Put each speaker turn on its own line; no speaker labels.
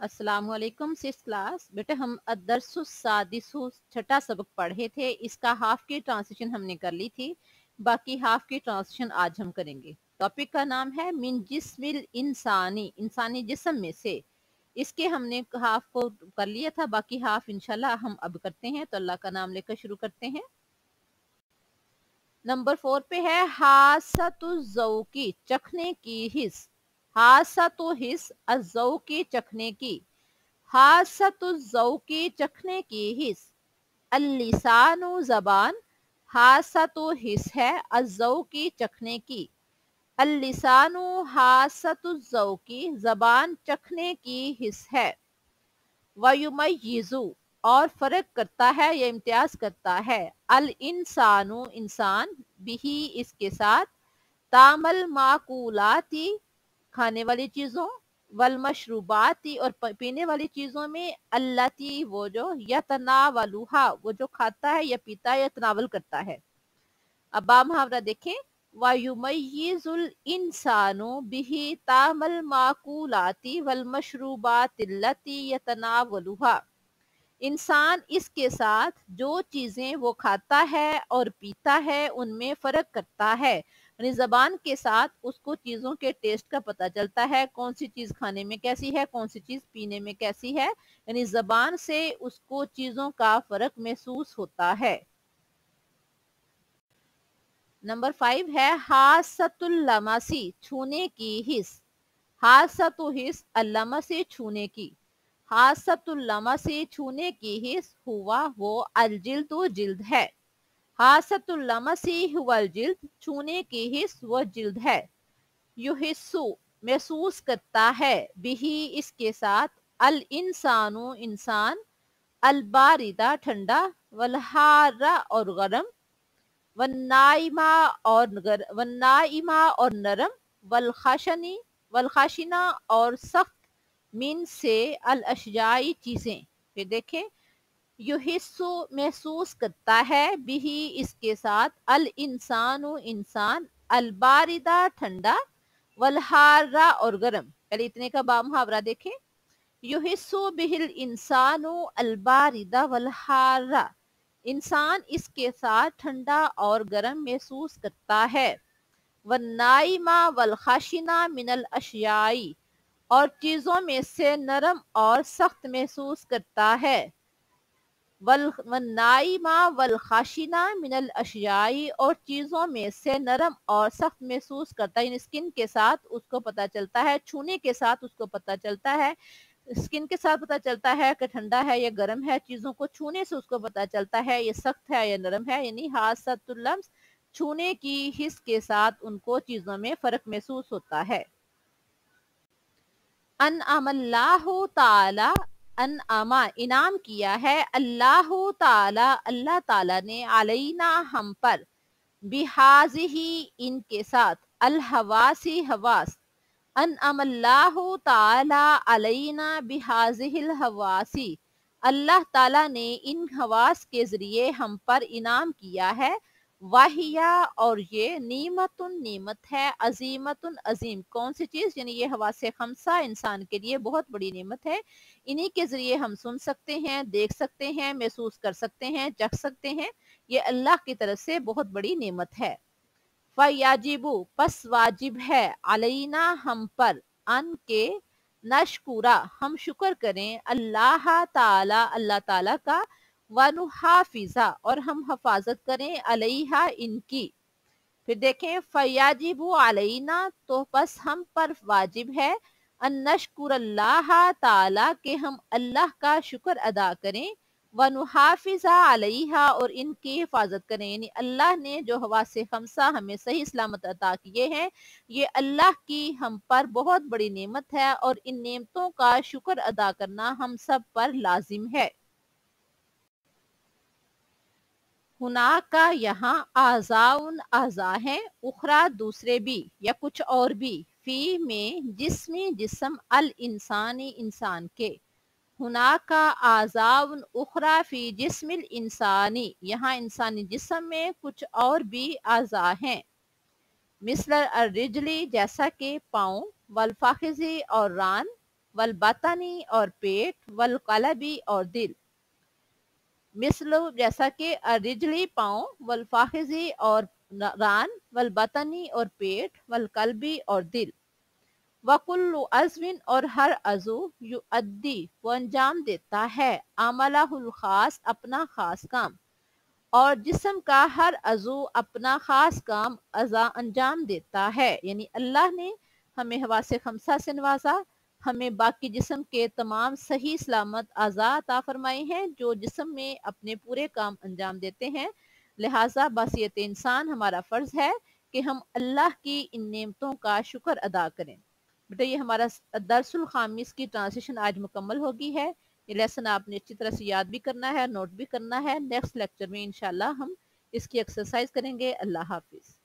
अस्सलाम वालेकुम six class. बेटे हम अदरसु सादिसु छठा सबक पढ़े थे, इसका हाफ की ट्रांसलेशन हमने कर ली थी, बाकी हाफ की ट्रांसलेशन आज हम करेंगे। टॉपिक का नाम है मिन जिस्मिल इंसानी, इंसानी जिस्म में से। इसके हमने हाफ को कर लिया था, बाकी हाफ इंशाल्लाह हम अब करते हैं। तो अल्लाह का नाम लेकर शुरू करते हैं। नंबर 4 पे है हासतु ज़ौकी, चखने की हिस। हासतु हिस अज़ौकी, चखने की। हासतु ज़ौकी, चखने की हिस। अल्लिसानु, ज़बान। हासतु हिस है, अज़ौकी, चखने की। अल्लिसानु हासतु ज़ौकी, ज़बान चखने की हिस है। वयुमय्यिज़ु, और फर्क करता है या इम्तियाज करता है। अल इंसानु, इंसान। बिही, इसके साथ। तामल माकूलाती, खाने वाली चीजों। वल मशरूबाती, और पीने वाली चीजों में। अल्लती, वो जो। यतनावलुहा, वो जो खाता है या पीता है या तनावल करता है। अब बा मुहावरा देखें। वायुमय्यिजुल इंसानु बिही तामल माकूलाती वल मशरूबातिल्लती यतनावलुहा। इंसान इसके साथ जो चीजें वो खाता है और पीता है उनमें फर्क करता है। यानी जबान के साथ उसको चीजों के टेस्ट का पता चलता है, कौन सी चीज खाने में कैसी है, कौन सी चीज पीने में कैसी है। यानी जबान से उसको चीजों का फर्क महसूस होता है। नंबर 5 है हासतुल लमसी, छूने की हिस। हासतु हिस अल्लमसी, छूने की। हासतुल लमसी, छूने की हिस। हुआ, वो। अलजिल्दु, जिल्द है। हासतुल लमसी हुवल जिल्द, छूने की हिस, वो जिल्द है। युहिस्सु, महसूस करता है। बिही, इसके साथ। अल इंसानु, इंसान। अल बारिदा, ठंडा। वल हारा, और गरम। वन्नाइमा, और नरम। वलखाशनी, वलखाशिना, और सख्त। मिन, से। अल अशियाई, चीजें। फिर देखें। युहिस्सु, महसूस करता है। बिही, इसके साथ। अल इंसानु, इंसान। अल बारिदा, ठंडा। वलहारा, और गर्म। पहले इतने का बा मुहावरा देखें। युहिस्सु बिहिल इंसानु अल बारिदा वलहारा, इंसान इसके साथ ठंडा और गर्म महसूस करता है। वन्नाइमा वलखाशिना मिनल अशियाई, और चीजों में से नरम और सख्त महसूस करता है। वन्नाइमा वलखाशिना मिनल अशियाई, और चीजों में से नरम और सख्त महसूस करता है। स्किन के साथ उसको पता चलता है, छूने के साथ उसको पता चलता है। स्किन के साथ पता चलता है कि ठंडा है या गर्म है। चीजों को छूने से उसको पता चलता है ये सख्त है या नरम है। यानी हासतुल लम्स, छूने की हिस के साथ उनको चीजों में फर्क महसूस होता है। अनअमल्लाहु ताला, अनअमा, इनाम किया है। अल्लाहु ताला, अल्लाह ताला ने। अलैना, हम पर। बिहाजिही, इनके साथ। अल हवासी, हवास। अनअमल्लाहु ताला अलैना बिहाजिहिल हवासी, अल्लाह ताला ने इन हवास के जरिए हम पर इनाम किया है। वाहिया, और ये। नीमतुन, नीमत है। अजीमतुन, अजीम, कौन सी चीज। यानी ये हवासे खमसा इंसान के लिए बहुत बड़ी नेमत है। इन्हीं के जरिए हम सुन सकते हैं, देख सकते हैं, महसूस कर सकते हैं, चख सकते हैं। ये अल्लाह की तरफ से बहुत बड़ी नेमत है। फयाजिबु, पस वाजिब है। अलैना, हम पर। अन के। नशकुरा, हम शुक्र करें। अल्लाह ताला, अल्लाह ताला का। वनुहाफिजा, और हम हिफाजत करें। अलैहा, इनकी। फिर देखें। फयाजिबु अलैना, तो बस हम पर वाजिब है। अन नशकुर अल्लाह ताला, के हम अल्लाह का शुक्र अदा करें। वनुहाफिजा अलैहा, और इनकी हिफाजत करें। यानी अल्लाह ने जो हवासे खमसा हमें सही सलामत अता किए हैं, ये अल्लाह की हम पर बहुत बड़ी नेमत है, और इन नेमतों का शुक्र अदा करना हम सब पर लाजिम है। हुना का, यहाँ। आजाउन, आजा हैं। उखरा, दूसरे भी या कुछ और भी। फी, में। जिस्मी, जिस्म। अल इंसानी, इंसान के। हुना का आजाउन उखरा फी जिस्मिल इंसानी, यहाँ इंसानी जिस्म में कुछ और भी आजा हैं। मिस्लर अर्रिजली, जैसा कि पाँव। वलफाखिजी, और रान। والبطنی اور پیٹ، والقلبی اور دل، مثل جیسا کہ الرجلی پاؤں، والفاخذی اور ران، والبطنی اور پیٹ، والقلبی اور دل، وکل عضو اور ہر عضو یؤدی وہ انجام دیتا ہے، عملہ الخاص اپنا خاص کام، اور جسم کا ہر عضو اپنا خاص کام انجام دیتا ہے۔ یعنی اللہ نے ہمیں حواس خمسہ سے نوازا، ہمیں باقی جسم کے تمام صحیح سلامت اعضاء عطا فرمائے ہیں جو جسم میں اپنے پورے کام انجام دیتے ہیں، لہٰذا بحیثیت انسان ہمارا فرض ہے کہ ہم اللہ کی ان نعمتوں کا شکر ادا کریں۔ بیٹا یہ ہمارا درس الخامس کی ٹرانسلیشن آج مکمل ہوگی ہے۔ یہ لیسن آپ نے اچھی طرح سے یاد بھی کرنا ہے، نوٹ بھی کرنا ہے۔ نیکسٹ لیکچر میں انشاءاللہ ہم اس کی ایکسرسائز کریں گے۔ اللہ حافظ۔